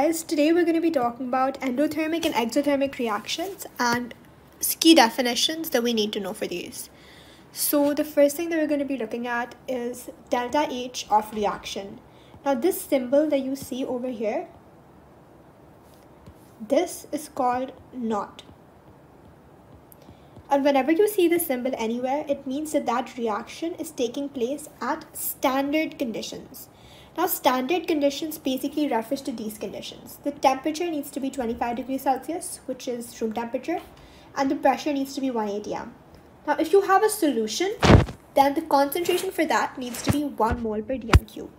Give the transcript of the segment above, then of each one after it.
guys, today we're going to be talking about endothermic and exothermic reactions and key definitions that we need to know for these. So the first thing that we're going to be looking at is delta H of reaction. Now this symbol that you see over here, this is called NOT. And whenever you see this symbol anywhere, it means that that reaction is taking place at standard conditions. Now standard conditions basically refers to these conditions. The temperature needs to be 25 degrees Celsius, which is room temperature, and the pressure needs to be 180 atm. Now if you have a solution, then the concentration for that needs to be 1 mole per dm cube.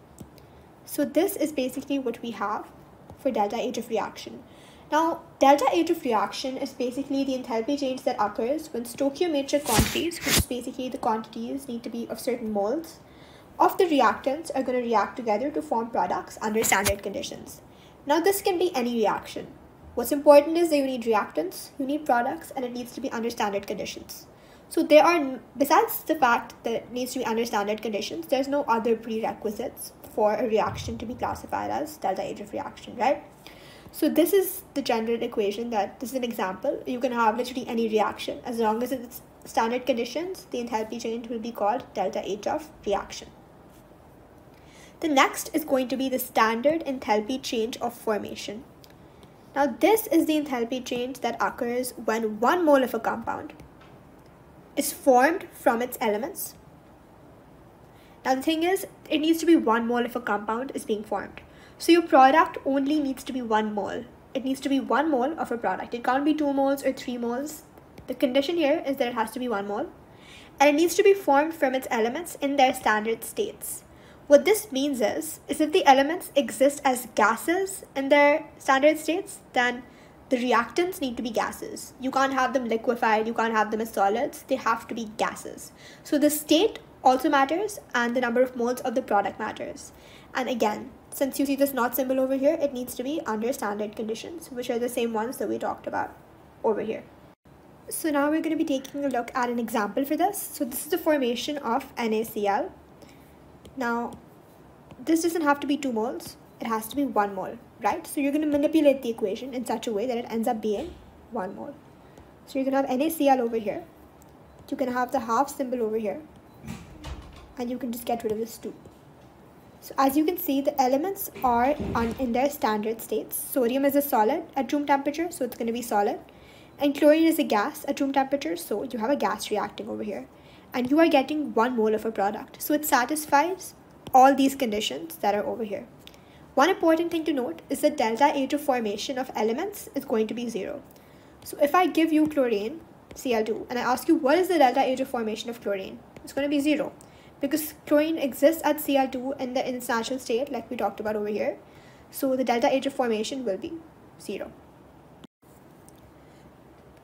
So this is basically what we have for delta H of reaction. Now delta H of reaction is basically the enthalpy change that occurs when stoichiometric quantities, which is basically the quantities need to be of certain moles, of the reactants are going to react together to form products under standard conditions. Now this can be any reaction. What's important is that you need reactants, you need products, and it needs to be under standard conditions. So there are, besides the fact that it needs to be under standard conditions, there's no other prerequisites for a reaction to be classified as delta H of reaction, right? So this is the general equation this is an example. You can have literally any reaction. As long as it's standard conditions, the enthalpy change will be called delta H of reaction. The next is going to be the standard enthalpy change of formation. Now this is the enthalpy change that occurs when 1 mole of a compound is formed from its elements. Now the thing is, it needs to be 1 mole of a compound is being formed. So your product only needs to be 1 mole. It needs to be 1 mole of a product. It can't be 2 moles or 3 moles. The condition here is that it has to be 1 mole. And it needs to be formed from its elements in their standard states. What this means is if the elements exist as gases in their standard states, then the reactants need to be gases. You can't have them liquefied, you can't have them as solids, they have to be gases. So the state also matters and the number of moles of the product matters. And again, since you see this NOT symbol over here, it needs to be under standard conditions, which are the same ones that we talked about over here. So now we're going to be taking a look at an example for this. So this is the formation of NaCl. Now, this doesn't have to be 2 moles, it has to be 1 mole, right? So you're going to manipulate the equation in such a way that it ends up being 1 mole. So you're going to have NaCl over here, you can have the half symbol over here, and you can just get rid of this 2. So as you can see, the elements are in their standard states. Sodium is a solid at room temperature, so it's going to be solid. And chlorine is a gas at room temperature, so you have a gas reacting over here. And you are getting 1 mole of a product. So it satisfies all these conditions that are over here. One important thing to note is that delta H of formation of elements is going to be 0. So if I give you chlorine, Cl2, and I ask you what is the delta H of formation of chlorine, it's going to be 0. Because chlorine exists at Cl2 in its natural state, like we talked about over here. So the delta H of formation will be 0.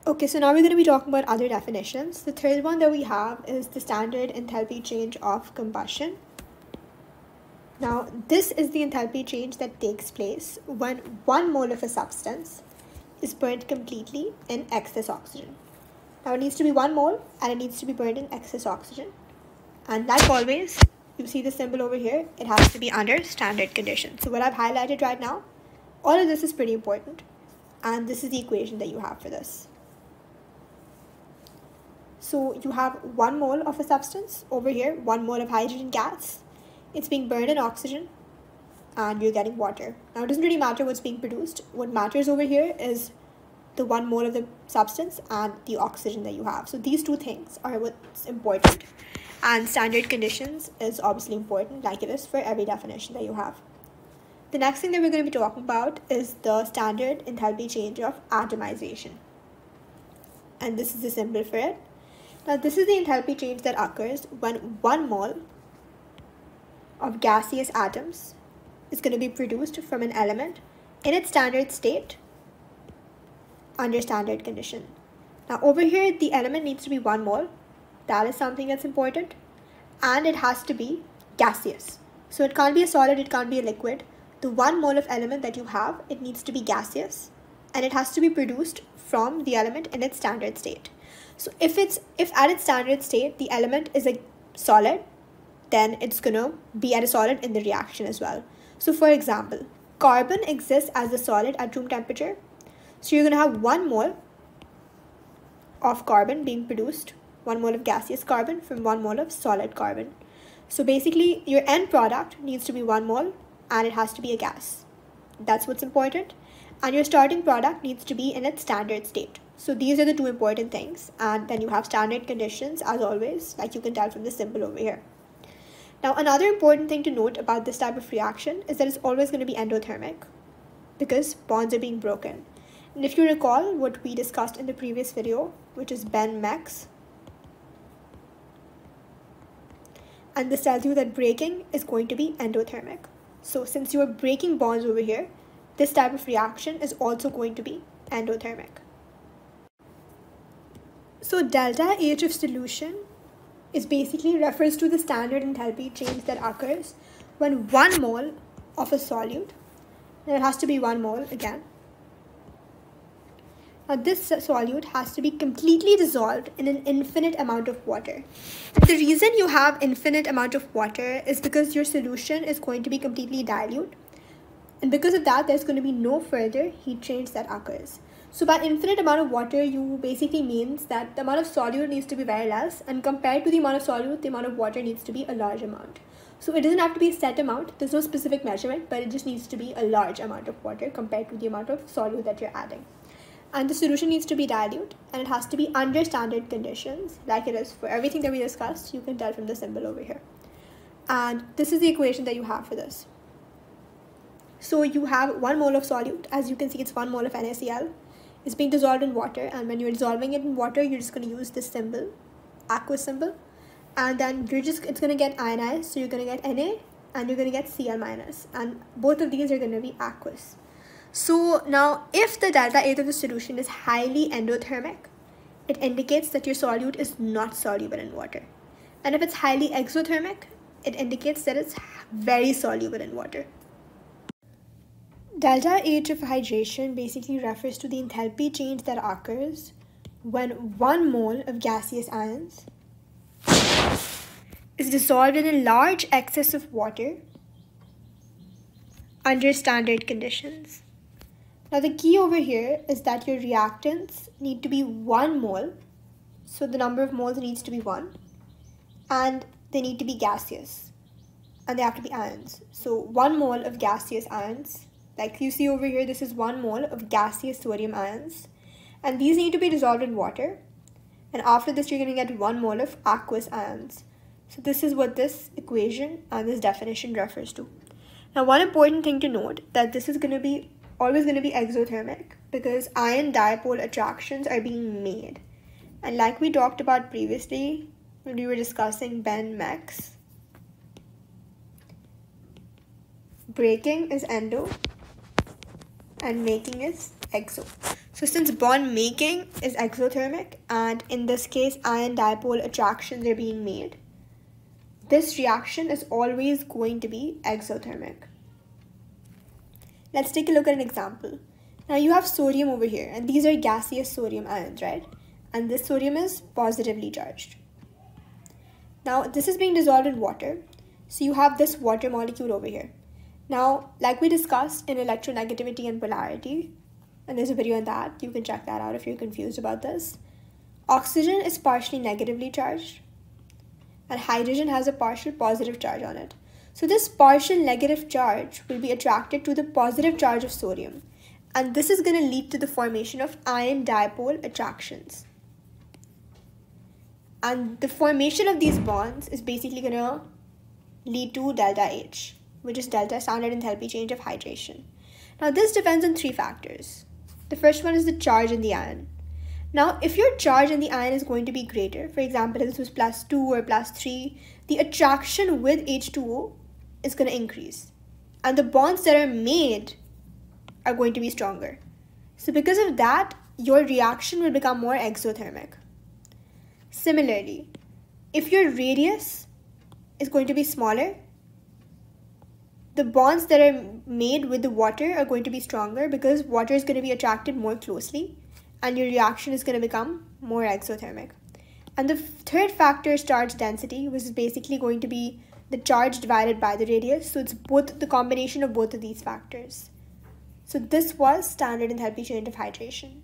Okay, so now we're going to be talking about other definitions. The third one that we have is the standard enthalpy change of combustion. Now, this is the enthalpy change that takes place when 1 mole of a substance is burnt completely in excess oxygen. Now, it needs to be 1 mole and it needs to be burned in excess oxygen. And like always, you see the symbol over here, it has to be under standard conditions. So what I've highlighted right now, all of this is pretty important. And this is the equation that you have for this. So you have 1 mole of a substance over here, 1 mole of hydrogen gas. It's being burned in oxygen and you're getting water. Now it doesn't really matter what's being produced. What matters over here is the 1 mole of the substance and the oxygen that you have. So these 2 things are what's important. And standard conditions is obviously important, like it is for every definition that you have. The next thing that we're going to be talking about is the standard enthalpy change of atomization. And this is the symbol for it. Now this is the enthalpy change that occurs when 1 mole of gaseous atoms is going to be produced from an element in its standard state under standard condition. Now over here, the element needs to be 1 mole. That is something that's important. And it has to be gaseous. So it can't be a solid, it can't be a liquid. The 1 mole of element that you have, it needs to be gaseous. And it has to be produced from the element in its standard state. So if at its standard state, the element is a solid, then it's going to be at a solid in the reaction as well. So for example, carbon exists as a solid at room temperature. So you're going to have 1 mole of carbon being produced, 1 mole of gaseous carbon from 1 mole of solid carbon. So basically, your end product needs to be 1 mole and it has to be a gas. That's what's important. And your starting product needs to be in its standard state. So these are the 2 important things. And then you have standard conditions as always, like you can tell from the symbol over here. Now, another important thing to note about this type of reaction is that it's always going to be endothermic because bonds are being broken. And if you recall what we discussed in the previous video, which is Ben-Mex, and this tells you that breaking is going to be endothermic. So since you are breaking bonds over here, this type of reaction is also going to be endothermic. So delta H of solution is basically refers to the standard enthalpy change that occurs when 1 mole of a solute, and it has to be 1 mole again. Now this solute has to be completely dissolved in an infinite amount of water. The reason you have infinite amount of water is because your solution is going to be completely dilute. And because of that, there's going to be no further heat change that occurs. So by infinite amount of water, you basically means that the amount of solute needs to be very less, and compared to the amount of solute, the amount of water needs to be a large amount. So it doesn't have to be a set amount, there's no specific measurement, but it just needs to be a large amount of water compared to the amount of solute that you're adding. And the solution needs to be dilute, and it has to be under standard conditions, like it is for everything that we discussed. You can tell from the symbol over here. And this is the equation that you have for this. So you have 1 mole of solute, as you can see it's 1 mole of NaCl. It's being dissolved in water, and when you're dissolving it in water, you're just going to use this symbol, aqueous symbol, and then it's going to get ionized, so you're going to get Na and you're going to get Cl minus, and both of these are going to be aqueous. So now if the delta H of the solution is highly endothermic, it indicates that your solute is not soluble in water, and if it's highly exothermic, it indicates that it's very soluble in water. Delta H of hydration basically refers to the enthalpy change that occurs when 1 mole of gaseous ions is dissolved in a large excess of water under standard conditions. Now the key over here is that your reactants need to be 1 mole, so the number of moles needs to be 1, and they need to be gaseous, and they have to be ions. So 1 mole of gaseous ions, like you see over here, this is 1 mole of gaseous sodium ions, and these need to be dissolved in water, and after this you're going to get 1 mole of aqueous ions. So this is what this equation and this definition refers to. Now one important thing to note, that this is always going to be exothermic because ion dipole attractions are being made, and like we talked about previously when we were discussing Ben-Mex, breaking is endo and making is exo. So since bond making is exothermic, and in this case ion dipole attractions are being made, this reaction is always going to be exothermic. Let's take a look at an example. Now you have sodium over here, and these are gaseous sodium ions, right? And this sodium is positively charged. Now this is being dissolved in water, so you have this water molecule over here. Now, like we discussed in electronegativity and polarity, and there's a video on that, you can check that out if you're confused about this. Oxygen is partially negatively charged, and hydrogen has a partial positive charge on it. So this partial negative charge will be attracted to the positive charge of sodium, and this is going to lead to the formation of ion dipole attractions. And the formation of these bonds is basically going to lead to delta H, which is delta standard enthalpy change of hydration. Now this depends on 3 factors. The first one is the charge in the ion. Now if your charge in the ion is going to be greater, for example if this was +2 or +3, the attraction with H2O is going to increase, and the bonds that are made are going to be stronger. So because of that, your reaction will become more exothermic. Similarly, if your radius is going to be smaller, the bonds that are made with the water are going to be stronger because water is going to be attracted more closely, and your reaction is going to become more exothermic. And the third factor is charge density, which is basically going to be the charge divided by the radius. So it's both the combination of both of these factors. So this was standard enthalpy change of hydration.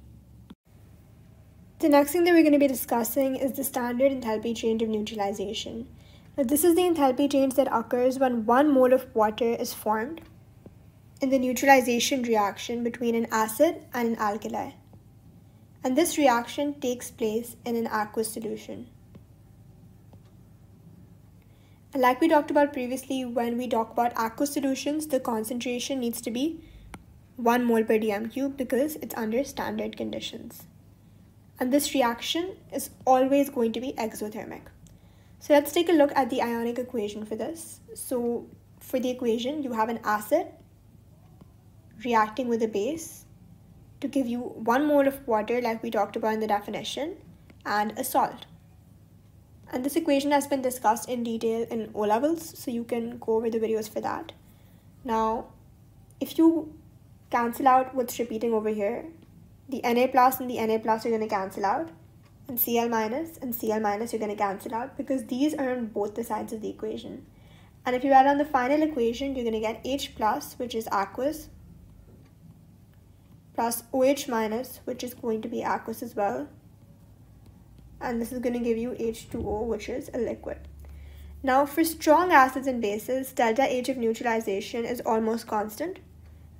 The next thing that we're going to be discussing is the standard enthalpy change of neutralization. Now this is the enthalpy change that occurs when 1 mole of water is formed in the neutralization reaction between an acid and an alkali. And this reaction takes place in an aqueous solution. And like we talked about previously, when we talk about aqueous solutions, the concentration needs to be 1 mole per dm cube because it's under standard conditions. And this reaction is always going to be exothermic. So let's take a look at the ionic equation for this. So for the equation, you have an acid reacting with a base to give you 1 mole of water like we talked about in the definition and a salt. And this equation has been discussed in detail in O-levels, so you can go over the videos for that. Now, if you cancel out what's repeating over here, the Na plus and the Na plus are going to cancel out, and Cl minus and Cl minus are going to cancel out because these are on both the sides of the equation. And if you add on the final equation, you're going to get H plus, which is aqueous, plus OH minus, which is going to be aqueous as well. And this is going to give you H2O, which is a liquid. Now for strong acids and bases, delta H of neutralization is almost constant.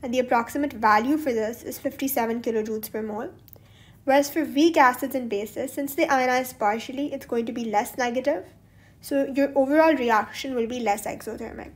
And the approximate value for this is 57 kilojoules per mole. Whereas for weak acids and bases, since they ionize partially, it's going to be less negative. So your overall reaction will be less exothermic.